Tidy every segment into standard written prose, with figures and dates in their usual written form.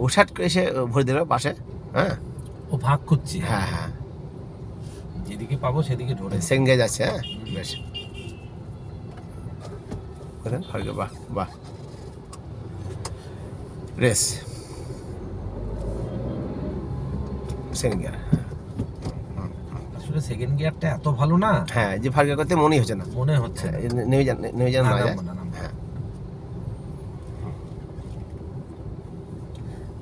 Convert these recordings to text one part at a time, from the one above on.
ওষাট এসে ভরে দিল পাশে। হ্যাঁ, ও ভাগ করছে। হ্যাঁ হ্যাঁ, যেদিকে পাবো সেদিকে ধরে সেকেন্ড গিয়ার যাচ্ছে। হ্যাঁ, বেশ। বাহ বাহ, রেস সেকেন্ড গিয়ার। আসলে সেকেন্ড গিয়ারটা এত ভালো না। হ্যাঁ, যে ফার্স্ট গিয়ার করতে মনেই হচ্ছে না, মনে হচ্ছে না। নেমে যান না যায়। হ্যাঁ,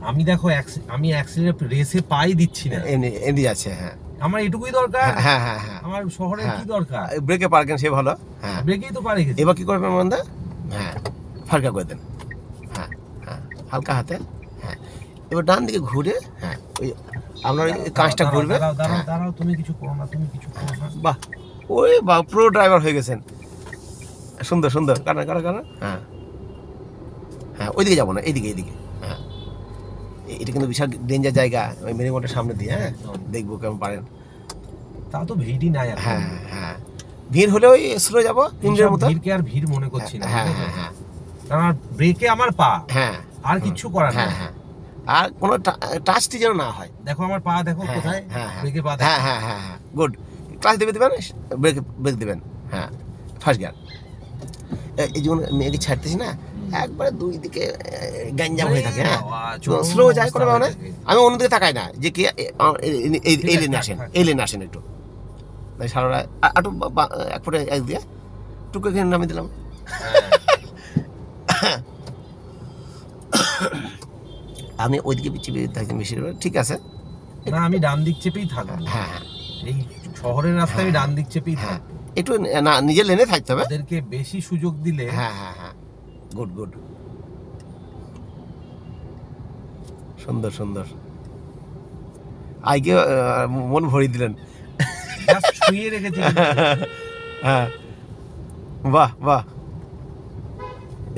আমি দেখো আমি অ্যাক্সিডেন্ট রেসে পাই দিচ্ছি না, এমনি যাচ্ছে। হ্যাঁ, আমার এটুকুই দরকার। হ্যাঁ হ্যাঁ হ্যাঁ, আমার শহরে কি দরকার, ব্রেকে পারবেন সে ভালো। হ্যাঁ, ব্রেকেই তো পারে গেছে। এবার কি করবেন মন্দা? হ্যাঁ, ফার্কা করে দেন। হ্যাঁ হ্যাঁ, হালকা হাতে। হ্যাঁ, এবার ডান দিকে ঘুরে, হ্যাঁ ওই আপনার কাঁচটা ঘুরবে। দাঁড়াও, তুমি কিছু করো না, তুমি কিছু করো না। বাহ, ওই বাহ, প্রো ড্রাইভার হয়ে গেছেন। সুন্দর সুন্দর, কানা কানা কানা। হ্যাঁ হ্যাঁ, ওইদিকে যাবো না, এইদিকে এইদিকে। হ্যাঁ, এটা কিন্তু বিশাল ডেঞ্জার জায়গা, ওই মেরিগোল্ডের সামনে দিয়ে। হ্যাঁ, দেখবো কেমন পারেন। তা তো ভিড়ই নাই এখন। হ্যাঁ হ্যাঁ, ভিড় হলে ওই স্লো যাবো কুঞ্জের মতো। ভিড়কে আর ভিড় মনে করছি না। হ্যাঁ হ্যাঁ হ্যাঁ, কারণ ব্রেকে আমার পা, হ্যাঁ আর কিচ্ছু করার হ্যাঁ নেই। হ্যাঁ, আর কোনো টাচটি যেন না হয়। দেখো আমার পা, দেখো কোথায় ব্রেকে পা। হ্যাঁ হ্যাঁ হ্যাঁ হ্যাঁ, গুড। ক্লাচ দেবেন, ব্রেক দেবেন। হ্যাঁ, ফার্স্ট গিয়ার। এই যেমন মেয়েকে ছাড়তেছি না, একবারে দুই দিকে গ্যাঞ্জাম হয়ে থাকে। হ্যাঁ, স্লো যায় কোনো মানে। আমি অন্যদিকে তাকাই না যে কি এই লেনে আসেন, এই লেনে আসেন একটু। সারা একটু এক ফুটে এক দিয়ে টুকু এখানে নামিয়ে দিলাম। আমি ওইদিকে চিপে থাকতাম বেশি। ঠিক আছে না, আমি ডান দিক চেপেই থাকবো। হ্যাঁ হ্যাঁ, এই শহরের রাস্তায় আমি ডান দিক চেপেই থাকবো। একটু না নিজের লেনে থাকতে হবে। ওদেরকে বেশি সুযোগ দিলে। হ্যাঁ হ্যাঁ হ্যাঁ, গুড গুড, সুন্দর সুন্দর। আইকে মন ভরিয়ে দিলেন। ছুঁয়ে রেখেছি। হ্যাঁ, বাহ বাহ।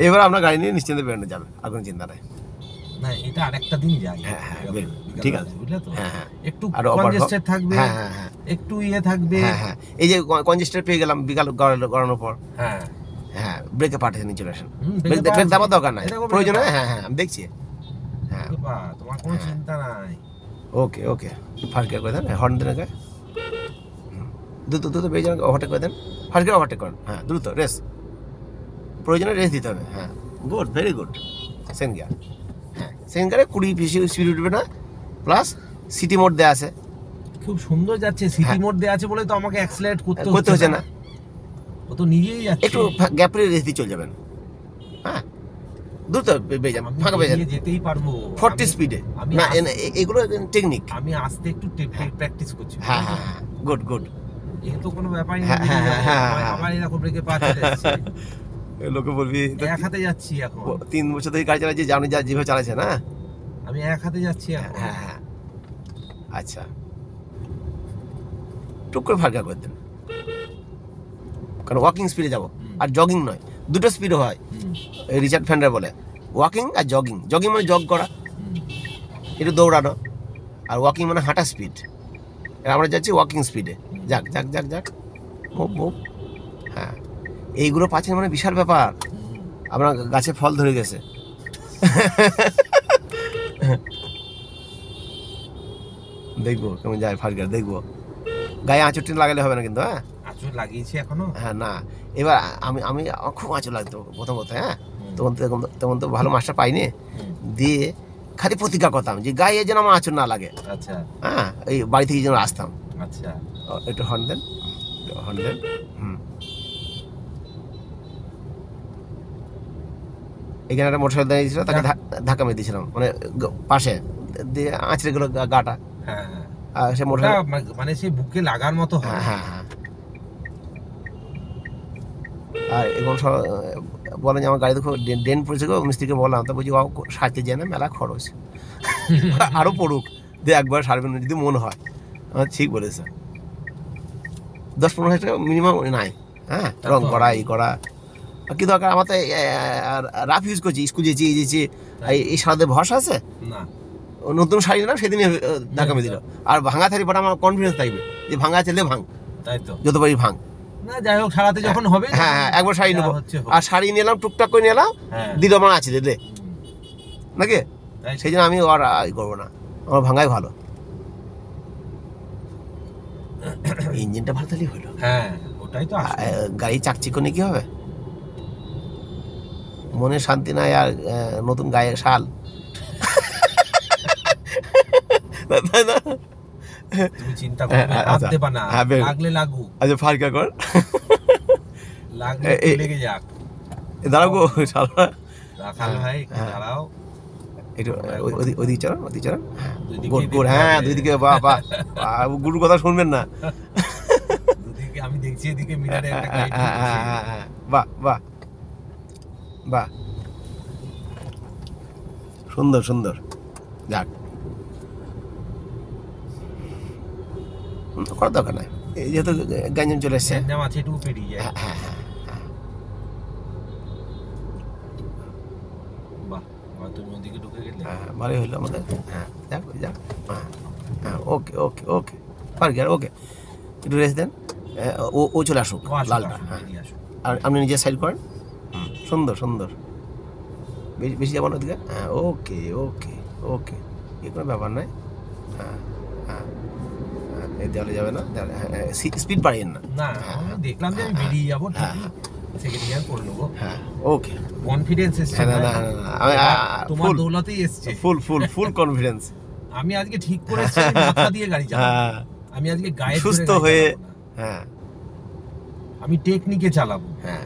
এবার আপনার গাড়ি নিয়ে নিশ্চিন্তে বেরোনো যাবে, আর কোনো চিন্তা নাই। না, এটা আরেকটা দিন যাই। হ্যাঁ হ্যাঁ, ঠিক আছে, বুঝলে তো। হ্যাঁ হ্যাঁ, একটু কনজেস্টেড থাকবে। হ্যাঁ হ্যাঁ হ্যাঁ, একটু ইয়ে থাকবে। হ্যাঁ হ্যাঁ, এই যে কনজেস্টেড পেয়ে গেলাম বিকাল গড়ানোর পর। হ্যাঁ হ্যাঁ, ব্রেকে পাঠিয়ে নিয়ে চলে আসেন। ব্রেক দেওয়ার দরকার নাই, প্রয়োজন হয়। হ্যাঁ হ্যাঁ, আমি দেখছি। হ্যাঁ, তোমার কোনো চিন্তা নাই। ওকে ওকে, ফার্স্ট গিয়ার করে দেন, হর্ন দেন আগে। দ্রুত দ্রুত পেয়ে যান, ওভারটেক করে দেন। ফার্স্ট গিয়ার ওভারটেক করেন। হ্যাঁ, দ্রুত রেস, প্রয়োজনে রেস দিতে হবে। হ্যাঁ, good, very good. Second gear. হ্যাঁ, সেকেন্ড গিয়ারে 20 বেশি স্পিড উঠবে না, প্লাস সিটি মোড দেওয়া আছে। খুব সুন্দর যাচ্ছে। সিটি মোড দেওয়া আছে বলে তো আমাকে অ্যাক্সিলারেট করতে হচ্ছে না। ও তো নিজেই যাচ্ছে। একটু গ্যাপ রেখে রেস দিয়ে চলে যাবেন। হ্যাঁ, দ্রুত পেয়ে যান, ফাঁকা পেয়ে যান। যেতেই পারবো 40 স্পিডে। না, এগুলো টেকনিক। আমি আস্তে একটু প্র্যাকটিস করছি। হ্যাঁ হ্যাঁ হ্যাঁ, গুড গুড। এই তো কোনো ব্যাপারই না। হ্যাঁ, আমার এরকম ব্রেকে পা চলে যাচ্ছে। লোকে বলবি এক হাতে যাচ্ছি এখন। 3 বছর ধরে গাড়ি চালাচ্ছি, জানি যেভাবে চালাচ্ছে না। আমি এক হাতে যাচ্ছি এখন। হ্যাঁ হ্যাঁ, আচ্ছা, টুক করে ফাঁকা করে দেন, কারণ ওয়াকিং স্পিডে যাবো, আর জগিং নয়। দুটো স্পিড হয়, রিচার্ড ফেন্ডার বলে, ওয়াকিং আর জগিং। জগিং মানে জগ করা, একটু দৌড়ানো, আর ওয়াকিং মানে হাঁটা স্পিড। আমরা যাচ্ছি ওয়াকিং স্পিডে। যাক যাক যাক যাক, মুভ মুভ। হ্যাঁ, এইগুলো পাচ্ছেন মানে বিশাল ব্যাপার। আপনার গাছে ফল ধরে গেছে। দেখবো কেমন যায় ফার্স্ট গিয়ার, দেখবো। গায়ে আঁচড়টি লাগালে হবে না কিন্তু। হ্যাঁ, আঁচড় লাগিয়েছি এখনো। হ্যাঁ, না, এবার আমি খুব আঁচড় লাগতো প্রথমত। হ্যাঁ, তখন তো ভালো মাস্টার পাইনি। দিয়ে খালি প্রতিজ্ঞা করতাম যে গায়ে যেন আমার আঁচড় না লাগে। আচ্ছা, হ্যাঁ, এই বাড়ি থেকে যেন আসতাম। আচ্ছা, একটু হর্ন দেন, হর্ন দেন। এখানে একটা মোটরসাইকেল দাঁড়িয়েছিল, তাকে ধাক্কা মেরে দিয়েছিলাম, মানে পাশে দিয়ে আঁচড়ে গেল গাটা। হ্যাঁ হ্যাঁ, আর সে মোটরসাইকেল মানে সে বুকে লাগার মতো হয়। হ্যাঁ হ্যাঁ, আর এখন সব বলেন যে আমার গাড়িতে খুব ডেন পড়েছে গো। মিস্ত্রিকে বললাম, তো বলছি সারতে যায় না, মেলা খরচ। আরও পড়ুক, দিয়ে একবার সারবেন যদি মনে হয়। ঠিক বলেছে, 10-15 হাজার টাকা মিনিমাম নাই। হ্যাঁ, রং করা, এই করা, কি দরকার? আমার তো রাফ ইউজ করছি, স্কুল যেছি, এই সারাতে ভরসা আছে না। নতুন শাড়ি নিলাম, সেদিনই ধাক্কা মেরে দিল। আর ভাঙা থাকি পরে আমার কনফিডেন্স থাকবে যে ভাঙা চাইলে ভাঙ, তাই তো, যত পারি ভাঙ। না যাই হোক, সারাতে যখন হবে। হ্যাঁ হ্যাঁ, একবার শাড়ি নেবো, আর শাড়ি নিলাম টুকটাক করে নিলাম, দিল আমার আছে দিলে নাকি। তাই তো। সেই জন্য আমি আর করবো না, আমার ভাঙাই ভালো। ইঞ্জিনটা ভালো তাহলেই হলো। হ্যাঁ ওটাই তো আসল। গাড়ি চাকচিকনি কি হবে, মনে শান্তি নাই আর নতুন গায়ে শাল, তাই না? তুমি চিন্তা করবে, হাত আচ্ছা, দেবা না, হ্যাঁ, বেশ। লাগলে লাগু, আচ্ছা ফারকা কর, লাগলে এ- এ- লেগে যাক। দাঁড়াও গো শালা, রাখাল ভাই একটু হ্যাঁ। দাঁড়াও। একটু ওদিকে চলেন, ওদিকে চলেন, দুদিকেই গুড গুড, দেখতে হ্যাঁ হবে। দুই দিকে, বাহ বাহ, গুরুর কথা শুনবেন না। দুদিকে আমি দেখছি, এদিকে মিরারে একটা হ্যাঁ, গাড়ি হ্যাঁ, ঢুকছে। হ্যাঁ, হ্যাঁ, বাহ বাহ বাহ, সুন্দর সুন্দর, যাক করার দরকার নাই, এই যেহেতু গ্যাঞ্জাম চলে এসছে। গ্যাঞ্জাম আছে, এটুকু পেরিয়ে যায়। হ্যাঁ হ্যাঁ হ্যাঁ, বাহ, আবার তুমি ওদিকে ঢুকে গেলে। হ্যাঁ, ভালোই হলো আমাদের, হ্যাঁ যাক যাক, হ্যাঁ হ্যাঁ, ওকে ওকে ওকে, পারগের ওকে, একটু রেস্ট দেন, ও চলে আসুক ও আসুক, লালটা, আসুক, হ্যাঁ, বেরিয়ে আসুক। আর আপনি নিজে সাইড করেন, সুন্দর সুন্দর, বেশি বেশি যাবেন ওদিকে, হ্যাঁ ওকে ওকে ওকে, এ কোনো ব্যাপার নয়, হ্যাঁ হ্যাঁ হ্যাঁ, এই দেওয়ালে যাবে না, স্পিড বাড়িয়েন না, না আমি দেখলাম যে আমি বেরিয়ে যাবো, হ্যাঁ, ঠিকই সেকেন্ড ইয়ার করে নেবো। হ্যাঁ ওকে, কনফিডেন্স এসছে হ্যাঁ, না ভাই। না না না, আমি তোমার ফুল দৌলতেই এসছে। ফুল ফুল ফুল কনফিডেন্স, আমি আজকে ঠিক করে এসেছি, আমি মাথা দিয়ে গাড়ি চালাবো। হ্যাঁ, আমি আজকে গায়ে সুস্থ হয়ে, হ্যাঁ আমি টেকনিকে চালাবো। হ্যাঁ